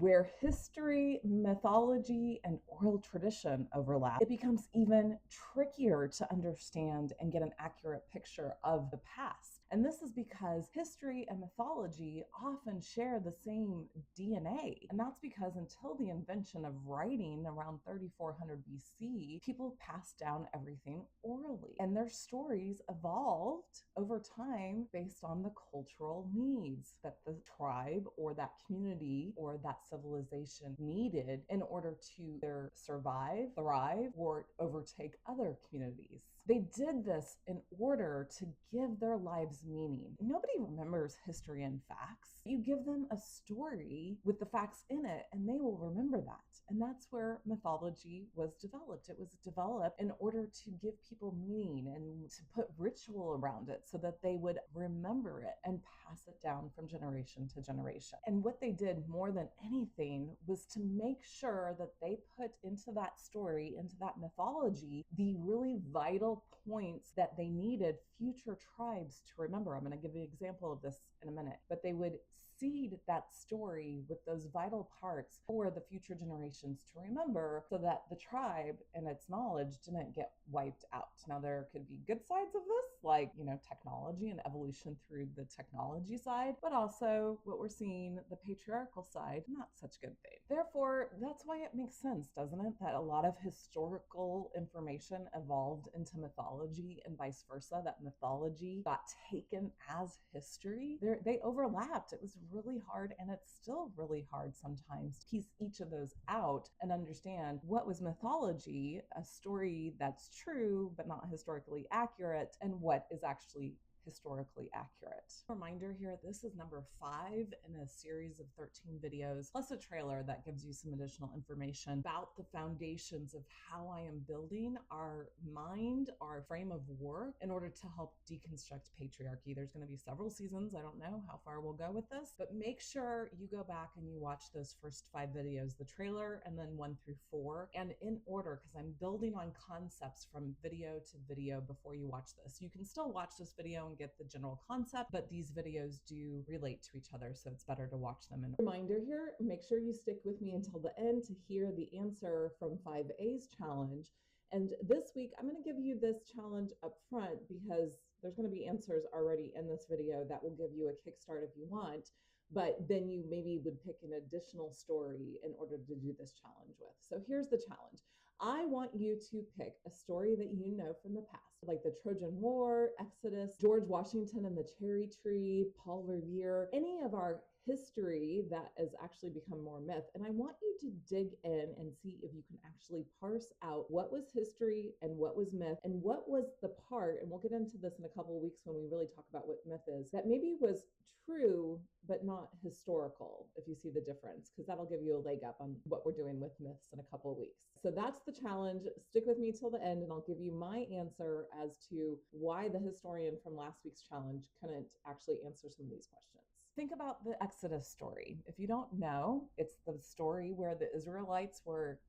Where history, mythology, and oral tradition overlap, it becomes even trickier to understand and get an accurate picture of the past. And this is because history and mythology often share the same DNA. And that's because until the invention of writing around 3400 BC, people passed down everything orally. And their stories evolved over time based on the cultural needs that the tribe or that community or that civilization needed in order to either survive, thrive, or overtake other communities. They did this in order to give their lives meaning. Nobody remembers history and facts. You give them a story with the facts in it, and they will remember that. And that's where mythology was developed. It was developed in order to give people meaning and to put ritual around it so that they would remember it and pass it down from generation to generation. And what they did more than anything was to make sure that they put into that story, into that mythology, the really vital points that they needed future tribes to remember. I'm going to give you an example of this in a minute, but they would seed that story with those vital parts for the future generations to remember so that the tribe and its knowledge didn't get wiped out. Now, there could be good sides of this, like, technology and evolution through the technology side, but also what we're seeing, the patriarchal side, not such good thing. Therefore, that's why it makes sense, doesn't it, that a lot of historical information evolved into mythology and vice versa, that mythology got taken as history. They overlapped. It was really hard, and it's still really hard sometimes to piece each of those out and understand what was mythology, a story that's true but not historically accurate, and what is actually historically accurate. Reminder here, this is number 5 in a series of 13 videos, plus a trailer that gives you some additional information about the foundations of how I am building our mind, our frame of work in order to help deconstruct patriarchy. There's going to be several seasons. I don't know how far we'll go with this, but make sure you go back and you watch those first 5 videos, the trailer, and then 1 through 4, and in order, because I'm building on concepts from video to video before you watch this. You can still watch this video and get the general concept, but these videos do relate to each other, so it's better to watch them. And reminder here, make sure you stick with me until the end to hear the answer from 5A's challenge. And this week, I'm going to give you this challenge up front because there's going to be answers already in this video that will give you a kickstart if you want. But then you maybe would pick an additional story in order to do this challenge with. So here's the challenge. I want you to pick a story that you know from the past, like the Trojan War, Exodus, George Washington and the cherry tree, Paul Revere, any of our history that has actually become more myth. And I want you to dig in and see if you can actually parse out what was history and what was myth, and what was the part, and we'll get into this in a couple of weeks when we really talk about what myth is, that maybe was true but not historical, if you see the difference, because that'll give you a leg up on what we're doing with myths in a couple of weeks. So that's the challenge. Stick with me till the end, and I'll give you my answer as to why the historian from last week's challenge couldn't actually answer some of these questions. Think about the Exodus story. If you don't know, it's the story where the Israelites were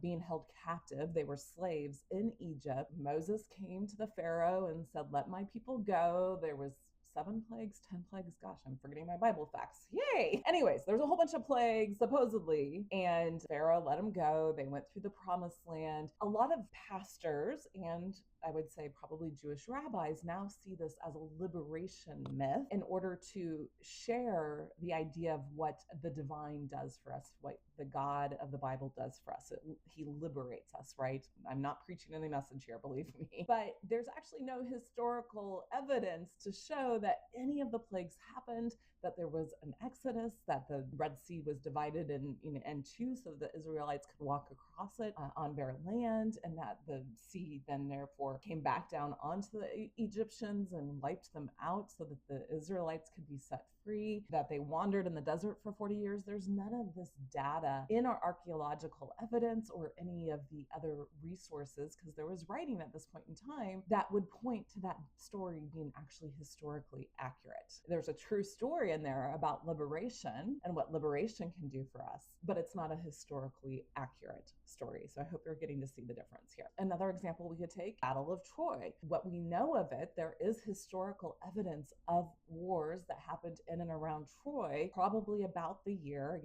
being held captive. They were slaves in Egypt. Moses came to the Pharaoh and said, "Let my people go." There was 7 plagues, 10 plagues. Gosh, I'm forgetting my Bible facts. Yay! Anyways, there's a whole bunch of plagues, supposedly, and Pharaoh let them go. They went through the promised land. A lot of pastors and I would say probably Jewish rabbis now see this as a liberation myth in order to share the idea of what the divine does for us, what the God of the Bible does for us. He liberates us, right? I'm not preaching any message here, believe me. But there's actually no historical evidence to show that any of the plagues happened, that there was an exodus, that the Red Sea was divided in two so that the Israelites could walk across it on bare land, and that the sea then therefore came back down onto the Egyptians and wiped them out so that the Israelites could be set free, that they wandered in the desert for 40 years. There's none of this data in our archaeological evidence or any of the other resources, because there was writing at this point in time that would point to that story being actually historically accurate. There's a true story in there about liberation and what liberation can do for us, but it's not a historically accurate story. So I hope you're getting to see the difference here. Another example we could take, Battle of Troy. What we know of it, there is historical evidence of wars that happened in and around Troy, probably about the year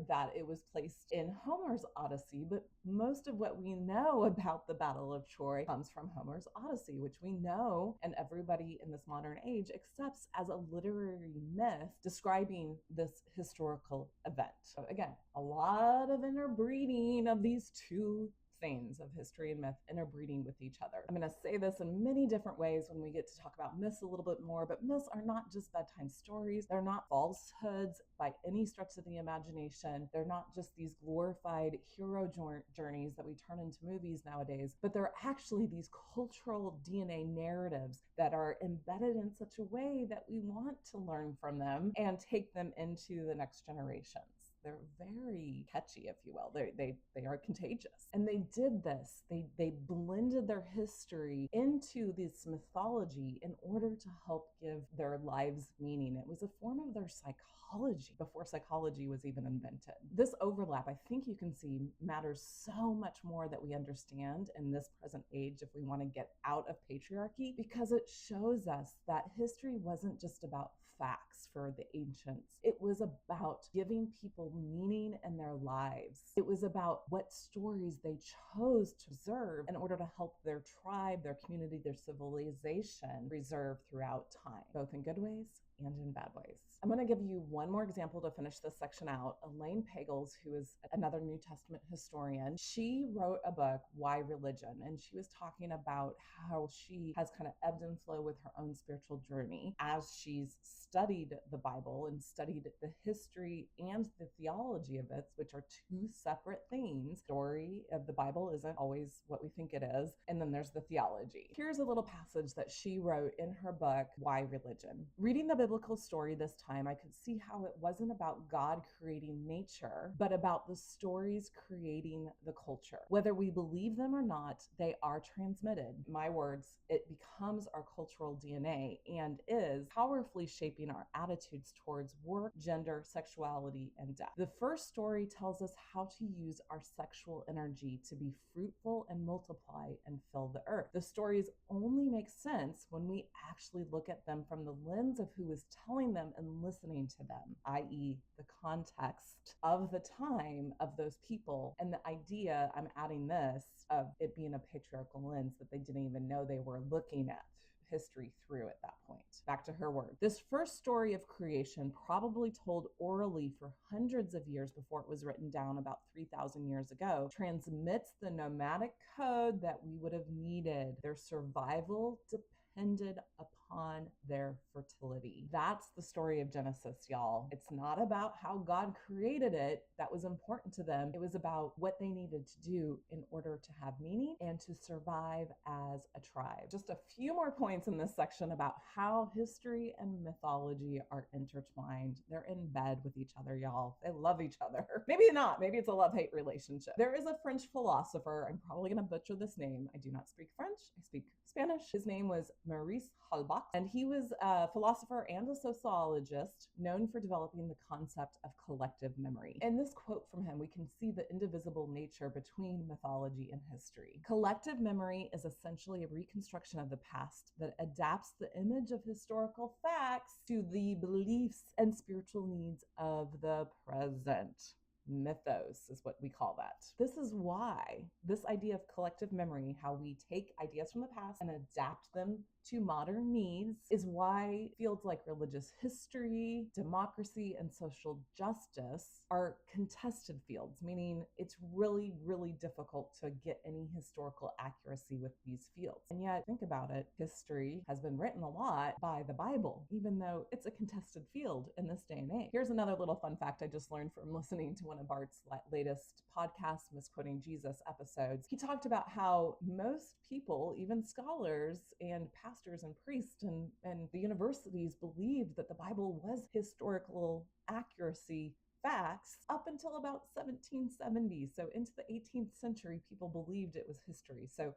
that it was placed in Homer's Odyssey. But most of what we know about the Battle of Troy comes from Homer's Odyssey, which we know and everybody in this modern age accepts as a literary myth describing this historical event. So again, a lot of interbreeding of these two things of history and myth interbreeding with each other. I'm going to say this in many different ways when we get to talk about myths a little bit more, but myths are not just bedtime stories. They're not falsehoods by any stretch of the imagination. They're not just these glorified hero journeys that we turn into movies nowadays, but they're actually these cultural DNA narratives that are embedded in such a way that we want to learn from them and take them into the next generations. They're very catchy, if you will. They are contagious. And they did this. They blended their history into this mythology in order to help give their lives meaning. It was a form of their psychology before psychology was even invented. This overlap, I think you can see, matters so much more that we understand in this present age if we want to get out of patriarchy, because it shows us that history wasn't just about facts for the ancients. It was about giving people meaning in their lives. It was about what stories they chose to preserve in order to help their tribe, their community, their civilization preserve throughout time, both in good ways and in bad ways. I'm going to give you one more example to finish this section out. Elaine Pagels, who is another New Testament historian, she wrote a book, Why Religion? And she was talking about how she has kind of ebbed and flowed with her own spiritual journey as she's studied the Bible and studied the history and the theology of it, which are two separate things. The story of the Bible isn't always what we think it is. And then there's the theology. Here's a little passage that she wrote in her book, Why Religion? Reading the biblical story this time, I could see how it wasn't about God creating nature, but about the stories creating the culture. Whether we believe them or not, they are transmitted. My words, it becomes our cultural DNA and is powerfully shaping our attitudes towards work, gender, sexuality, and death. The first story tells us how to use our sexual energy to be fruitful and multiply and fill the earth. The stories only make sense when we actually look at them from the lens of who is telling them and listening to them, i.e., the context of the time of those people. And the idea, I'm adding this, of it being a patriarchal lens that they didn't even know they were looking at history through at that point. Back to her word. This first story of creation, probably told orally for hundreds of years before it was written down about 3,000 years ago, transmits the nomadic code that we would have needed. Their survival depended upon their fertility. That's the story of Genesis, y'all. It's not about how God created it that was important to them. It was about what they needed to do in order to have meaning and to survive as a tribe. Just a few more points in this section about how history and mythology are intertwined. They're in bed with each other, y'all. They love each other. Maybe not. Maybe it's a love-hate relationship. There is a French philosopher. I'm probably going to butcher this name. I do not speak French. I speak Spanish. His name was Maurice Holbach, and he was a philosopher and a sociologist known for developing the concept of collective memory. In this quote from him, we can see the indivisible nature between mythology and history. Collective memory is essentially a reconstruction of the past that adapts the image of historical facts to the beliefs and spiritual needs of the present. Mythos is what we call that. This is why this idea of collective memory, how we take ideas from the past and adapt them to modern needs, is why fields like religious history, democracy, and social justice are contested fields, meaning it's really, really difficult to get any historical accuracy with these fields. And yet, think about it, history has been written a lot by the Bible, even though it's a contested field in this day and age. Here's another little fun fact I just learned from listening to one of Bart's latest podcast, Misquoting Jesus episodes. He talked about how most people, even scholars and pastors and priests and the universities, believed that the Bible was historical accuracy facts up until about 1770. So into the 18th century, people believed it was history. So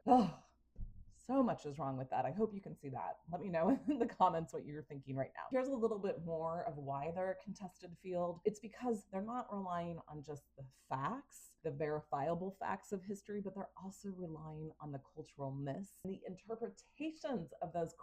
So much is wrong with that. I hope you can see that. Let me know in the comments what you're thinking right now. Here's a little bit more of why they're a contested field. It's because they're not relying on just the facts, the verifiable facts of history, but they're also relying on the cultural myths and the interpretations of those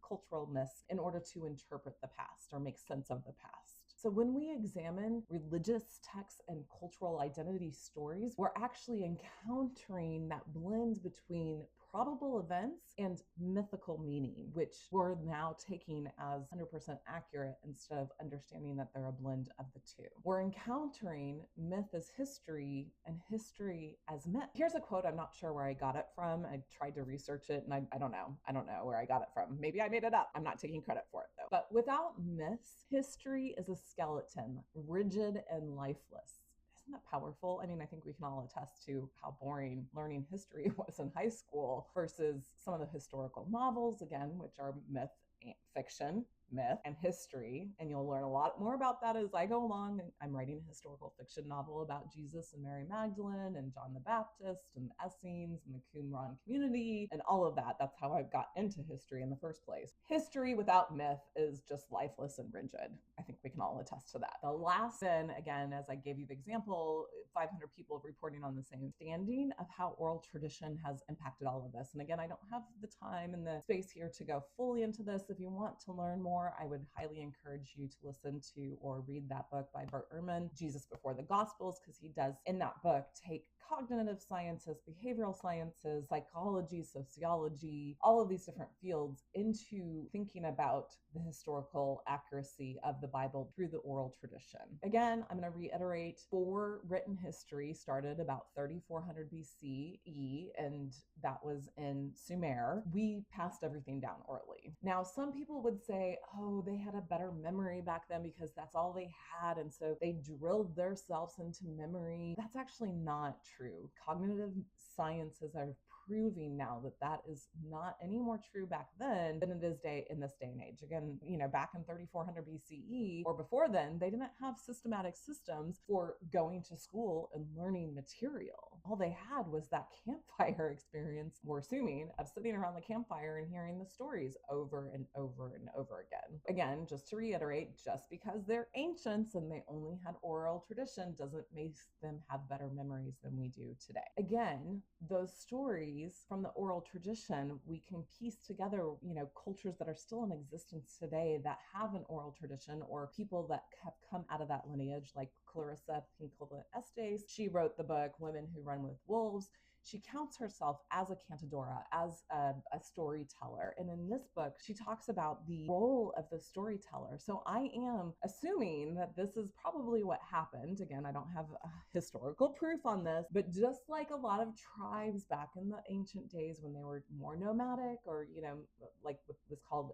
cultural myths in order to interpret the past or make sense of the past. So when we examine religious texts and cultural identity stories, we're actually encountering that blend between probable events and mythical meaning, which we're now taking as 100% accurate instead of understanding that they're a blend of the two. We're encountering myth as history and history as myth. Here's a quote. I'm not sure where I got it from. I tried to research it and I don't know. I don't know where I got it from. Maybe I made it up. I'm not taking credit for it though. But without myths, history is a skeleton, rigid and lifeless. Isn't that powerful? I mean, I think we can all attest to how boring learning history was in high school versus some of the historical novels, again, which are myth and fiction, myth and history. And you'll learn a lot more about that as I go along. I'm writing a historical fiction novel about Jesus and Mary Magdalene and John the Baptist and the Essenes and the Qumran community and all of that. That's how I got into history in the first place. History without myth is just lifeless and rigid. I think we can all attest to that. The last then, again, as I gave you the example, 500 people reporting on the same standing of how oral tradition has impacted all of this. And again, I don't have the time and the space here to go fully into this. If you want to learn more, I would highly encourage you to listen to or read that book by Bert Ehrman, Jesus Before the Gospels, because he does in that book take cognitive sciences, behavioral sciences, psychology, sociology, all of these different fields into thinking about the historical accuracy of the Bible through the oral tradition. Again, I'm going to reiterate, for written history started about 3400 BCE, and that was in Sumer. We passed everything down orally. Now, some people would say, oh, they had a better memory back then because that's all they had, and so they drilled themselves into memory. That's actually not true. Cognitive sciences are proving now that that is not any more true back then than it is in this day and age. Again, back in 3400 BCE or before then, they didn't have systematic systems for going to school and learning material. All they had was that campfire experience, we're assuming, of sitting around the campfire and hearing the stories over and over and over again. Again, just to reiterate, just because they're ancients and they only had oral tradition doesn't make them have better memories than we do today. Again, those stories from the oral tradition, we can piece together, cultures that are still in existence today that have an oral tradition, or people that have come out of that lineage, like Clarissa Pinkola Estes. She wrote the book Women Who Run with Wolves. She counts herself as a cantadora, as a storyteller. And in this book, she talks about the role of the storyteller. So I am assuming that this is probably what happened. Again, I don't have historical proof on this, but just like a lot of tribes back in the ancient days when they were more nomadic, or, like what was called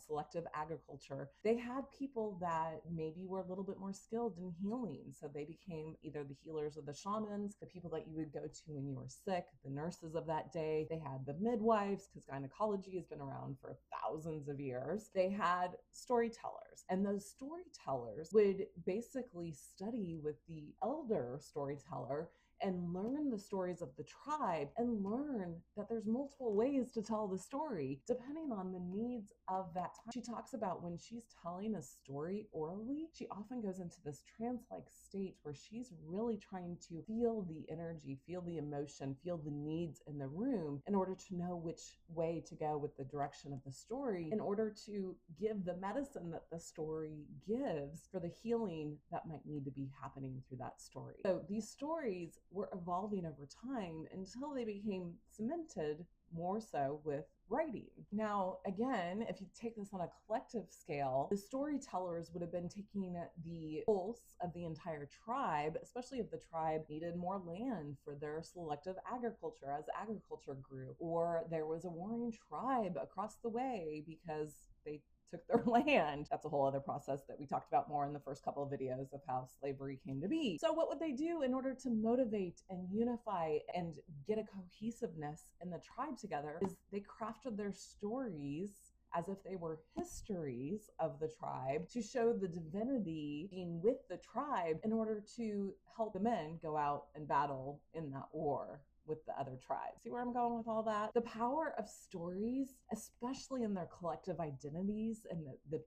selective agriculture, they had people that maybe were a little bit more skilled in healing. So they became either the healers or the shamans, the people that you would go to when you were sick, the nurses of that day. They had the midwives, because gynecology has been around for thousands of years. They had storytellers, and those storytellers would basically study with the elder storyteller and learn the stories of the tribe and learn that there's multiple ways to tell the story depending on the needs of that time. She talks about when she's telling a story orally, she often goes into this trance-like state where she's really trying to feel the energy, feel the emotion, feel the needs in the room in order to know which way to go with the direction of the story, in order to give the medicine that the story gives for the healing that might need to be happening through that story. So these stories were evolving over time until they became cemented more so with writing. Now, again, if you take this on a collective scale, the storytellers would have been taking the pulse of the entire tribe, especially if the tribe needed more land for their selective agriculture as agriculture grew, or there was a warring tribe across the way because they took their land. That's a whole other process that we talked about more in the first couple of videos of how slavery came to be. So what would they do in order to motivate and unify and get a cohesiveness in the tribe together is they crafted their stories as if they were histories of the tribe to show the divinity being with the tribe in order to help the men go out and battle in that war with the other tribes. See where I'm going with all that? The power of stories, especially in their collective identities, and the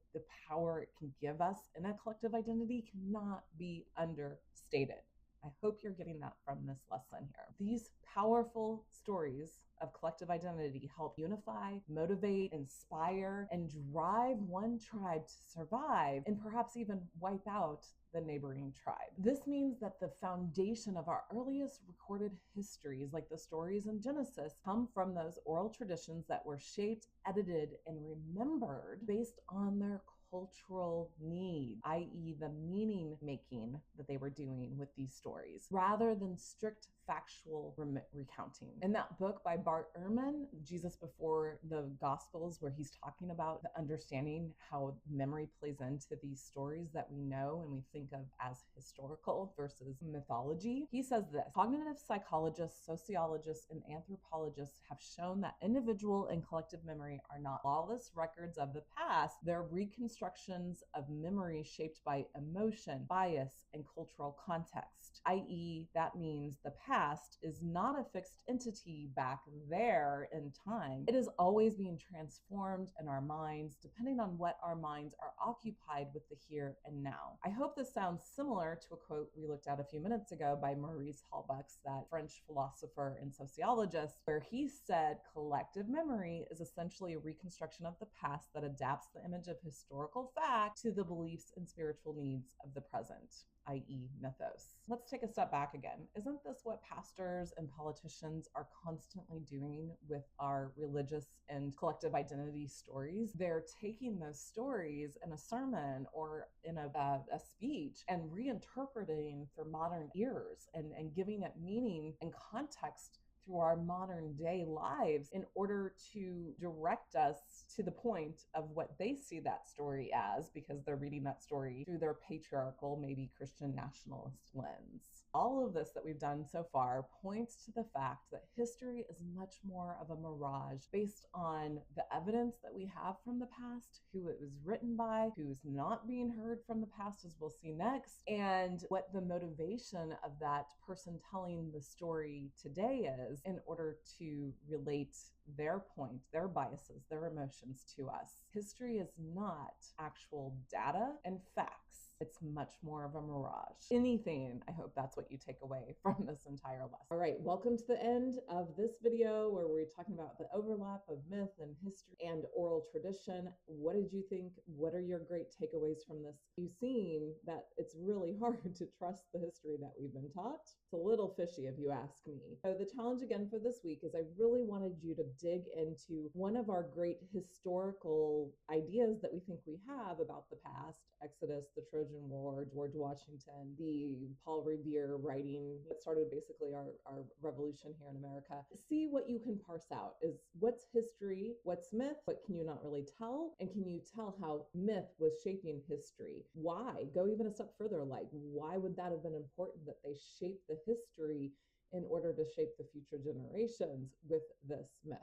power it can give us in a collective identity, cannot be understated. I hope you're getting that from this lesson here. These powerful stories of collective identity help unify, motivate, inspire, and drive one tribe to survive and perhaps even wipe out the neighboring tribe. This means that the foundation of our earliest recorded histories, like the stories in Genesis, come from those oral traditions that were shaped, edited, and remembered based on their cultural need, i.e., the meaning making that they were doing with these stories, rather than strict factual recounting. In that book by Bart Ehrman, Jesus Before the Gospels, where he's talking about the understanding how memory plays into these stories that we know and we think of as historical versus mythology, he says this: cognitive psychologists, sociologists, and anthropologists have shown that individual and collective memory are not lawless records of the past. They're reconstructions of memory shaped by emotion, bias, and cultural context, i.e., that means the past is not a fixed entity back there in time. It is always being transformed in our minds, depending on what our minds are occupied with the here and now. I hope this sounds similar to a quote we looked at a few minutes ago by Maurice Halbach, that French philosopher and sociologist, where he said collective memory is essentially a reconstruction of the past that adapts the image of historical fact to the beliefs and spiritual needs of the present, i.e. mythos. Let's take a step back again. Isn't this what pastors and politicians are constantly doing with our religious and collective identity stories? They're taking those stories in a sermon or in a speech and reinterpreting for modern ears and giving it meaning and context through our modern day lives in order to direct us to the point of what they see that story as, because they're reading that story through their patriarchal, maybe Christian nationalist lens. All of this that we've done so far points to the fact that history is much more of a mirage based on the evidence that we have from the past, who it was written by, who's not being heard from the past, as we'll see next, and what the motivation of that person telling the story today is in order to relate their point, their biases, their emotions to us. History is not actual data and facts. It's much more of a mirage. Anything, I hope that's what you take away from this entire lesson. All right, welcome to the end of this video where we're talking about the overlap of myth and history and oral tradition. What did you think? What are your great takeaways from this? You've seen that it's really hard to trust the history that we've been taught. It's a little fishy if you ask me. So the challenge again for this week is I really wanted you to dig into one of our great historical ideas that we think we have about the past: Exodus, the Trojan War, George Washington, the Paul Revere writing that started basically our revolution here in America. See what you can parse out is what's history, what's myth, what can you not really tell, and can you tell how myth was shaping history? Why? Go even a step further, like why would that have been important that they shape the history in order to shape the future generations with this myth?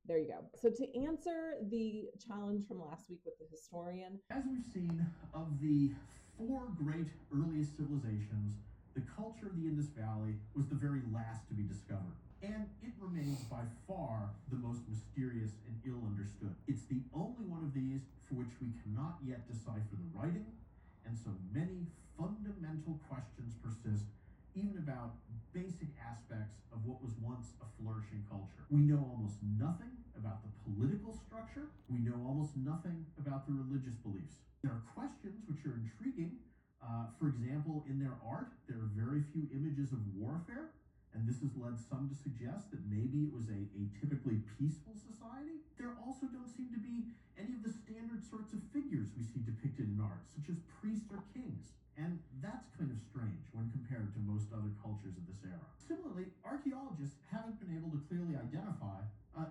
There you go. So to answer the challenge from last week with the historian, as we've seen, of the four great earliest civilizations, the culture of the Indus Valley was the very last to be discovered. And it remains by far the most mysterious and ill understood. It's the only one of these for which we cannot yet decipher the writing, and so many fundamental questions persist, even about basic aspects of what was once a flourishing culture. We know almost nothing about the political structure. We know almost nothing about the religious beliefs. There are questions which are intriguing. For example, in their art, there are very few images of warfare, and this has led some to suggest that maybe it was a typically peaceful society. There also don't seem to be any of the standard sorts of figures we see depicted in art, such as priests or kings. And that's kind of strange when compared to most other cultures of this era. Similarly, archaeologists haven't been able to clearly identify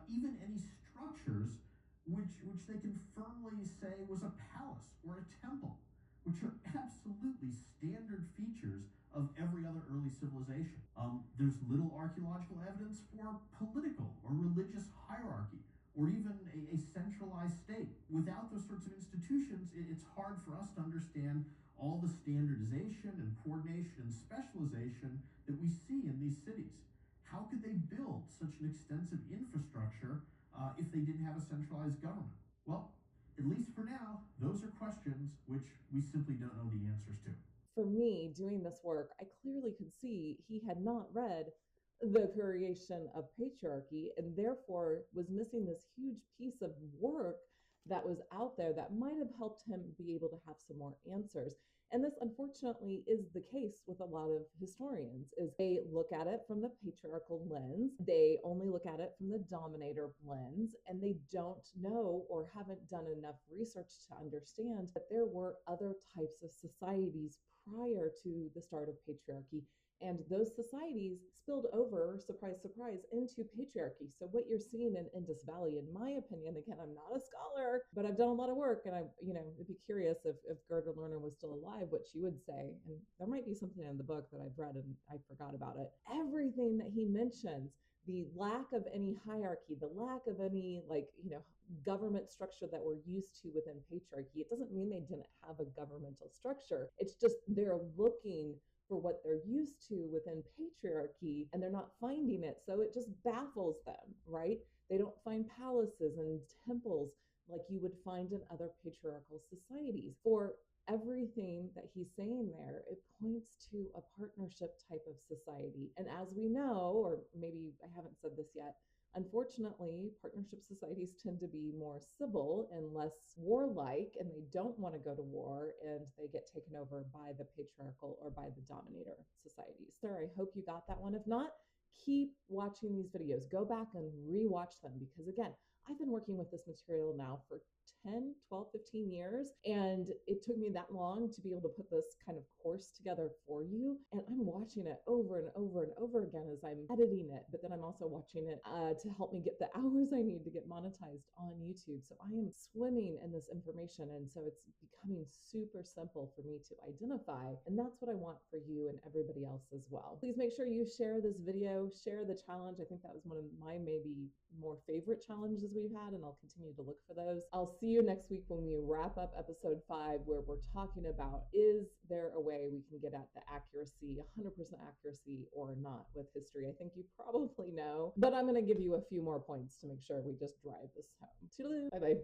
even any structures which they can firmly say was a palace or a temple, which are absolutely standard features of every other early civilization. There's little archaeological evidence for political or religious hierarchy, or even a centralized state. Without those sorts of institutions, it's hard for us to understand all the standardization and coordination and specialization that we see in these cities. How could they build such an extensive infrastructure if they didn't have a centralized government? Well, at least for now, those are questions which we simply don't know the answers to. For me, doing this work, I clearly could see he had not read The Creation of Patriarchy and therefore was missing this huge piece of work that was out there that might have helped him be able to have some more answers. And this unfortunately is the case with a lot of historians is they look at it from the patriarchal lens, they only look at it from the dominator lens, and they don't know or haven't done enough research to understand that there were other types of societies prior to the start of patriarchy, and those societies spilled over, surprise, surprise, into patriarchy. So what you're seeing in Indus Valley, in my opinion, again, I'm not a scholar, but I've done a lot of work, and I'd be curious if Gerda Lerner was still alive, what she would say. And there might be something in the book that I've read and I forgot about it. Everything that he mentions, the lack of any hierarchy, the lack of any government structure that we're used to within patriarchy. It doesn't mean they didn't have a governmental structure. It's just they're looking for what they're used to within patriarchy and they're not finding it. So it just baffles them, right? They don't find palaces and temples like you would find in other patriarchal societies. For everything that he's saying there, it points to a partnership type of society. And as we know, or maybe I haven't said this yet, unfortunately, partnership societies tend to be more civil and less warlike, and they don't want to go to war and they get taken over by the patriarchal or by the dominator societies. Sir, I hope you got that one. If not, keep watching these videos. Go back and rewatch them because, again, I've been working with this material now for 10, 12, 15 years. And it took me that long to be able to put this kind of course together for you. And I'm watching it over and over and over again as I'm editing it. But then I'm also watching it to help me get the hours I need to get monetized on YouTube. So I am swimming in this information. And so it's becoming super simple for me to identify. And that's what I want for you and everybody else as well. Please make sure you share this video, share the challenge. I think that was one of my maybe more favorite challenges we've had, and I'll continue to look for those. I'll see you next week when we wrap up episode 5, where we're talking about, is there a way we can get at the accuracy, 100% accuracy or not with history? I think you probably know, but I'm going to give you a few more points to make sure we just drive this home. Toodaloo. Bye-bye.